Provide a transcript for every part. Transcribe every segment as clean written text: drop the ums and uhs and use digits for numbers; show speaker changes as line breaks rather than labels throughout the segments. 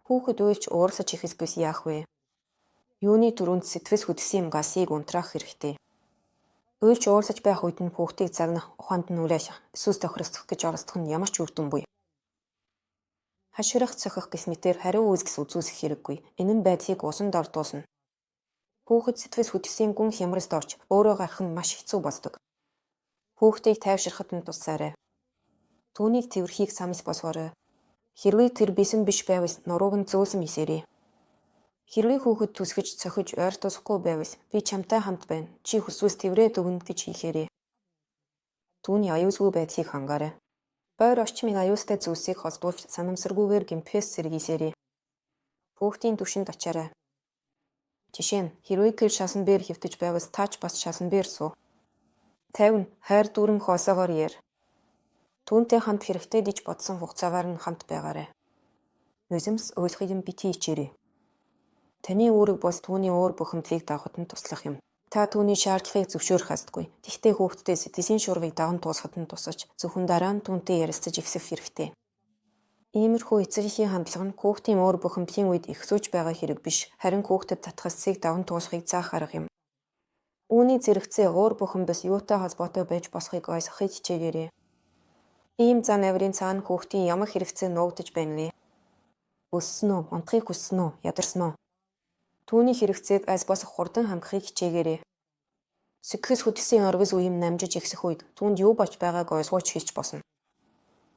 Хүүхэд уйлж уурсаж ихэсгүйс яах вэ? Юуны түрүүнд сэтгэс хөдсөн юм гасыг унтраах хэрэгтэй. Уйлж уурсаж байх үед нь хүүхдийг загнах, ухаанд нь үлээж эсвэл тохиросдох гэж оролдох нь ямар ч үр дүнгүй. Хаширах цохих гэс мэтэр хариу үйлс үзүүлэх хэрэггүй. Энэ нь байдлыг усан дор дуусна. Хүүхэд сэтгэс хөдсөн гүн хямраст орч өөрөө гарах нь маш хэцүү болдог. Хүүхдийг тайвширхад нь тусаарай. Түүнийг тэрхийг самс босгоорой. Хэрвээ тэр бисэн биш байвал нурууг нь зөөлсөн мисэрээ. Хэрвээ хүүхэд түсгэж цохиж ойр тусахгүй байвал би чамтай хамт байна. Чи хүсвэл тэрврээ дүгнэ гэж хийхээрээ. Түүний аюулгүй байдлыг хангаарай. Ойр орчмын аюултай зүйлсийг холдуулж санамсаргүйгээр гэмтхээс сэргийсээрээ. Хүүхдийн түвшинд очиарай. Жишээ нь хэрвээ тэр шасан бээр хөвтөж байвал таач бас шасан бээр суу. 50 хайр дүүрэн хоосоогоор яар. Түүнтэй хамт хэрэгтэй гэж бодсон хугацаагаар нь хамт байгаарай. Нүсэмс ойлгох юм бити хичээрэй. Таны үүрэг бол түүний уур бухимдлыг дагахад нь туслах юм. Та түүний шаардлагыг зөвшөөрөх хасдаггүй. Тэгтээ хүүхдтэй сэтгэлийн шуургыг даган туусгахад нь тусаж зөвхөн дараа нь түүнтэй ярилцаж эвсэх хэрэгтэй. Иймэрхүү эцэгхийн хандлага нь хүүхдийн уур бухимдлийн үед их зүүж байгаа хэрэг биш, харин хүүхдэд татах эцсийг даган туусгахыг заах арга юм. Үүний зэрэгцээ уур бухимдас юутай холбоотой байж болохыг ойлгохыг хичээгээрэй. Ийм зан авирын цаана хүүхдийн ямар хэрэгцээ нуугдаж байна вэ? Өссөн үү, унтахыг хүссэн үү, ядарсан уу? Түүний хэрэгцээг аль босох хурдан хангахыг хичээгээрэй. Сэтгэс хөдлсөн орвис үеийн намжиж ихсэх үед түүнд юу болж байгааг ойлгож хэлж босно.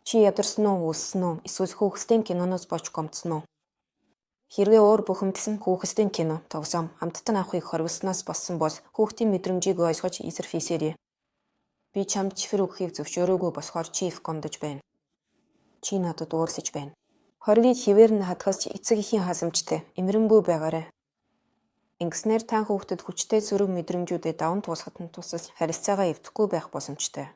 Чи ядарсан уу, өссөн үү, эсвэл хүүхэстэй киноноос болж гомдсон уу? Хэрвээ уур бухимдсан хүүхэстэй кино, тоглоом, амттан авахыг хоригдсноос болсон бол хүүхдийн мэдрэмжийг ойлгож эсэрфийсээрэй. Би чамд чихэр өгөхийг зөвшөөрөөгүй болохоор чи их гомдож байна. Чи надад уурсаж байна. Хоригийг хിവэр нь хатгаас эцэгхийн хасамжтай, эмрэнгүй байгаарай. Ингэснээр та хүүхдэд хүчтэй зүрэг мэдрэмжүүдэд даван туусгахад нь тусал харилцаагаа эвдэхгүй байх боломжтой.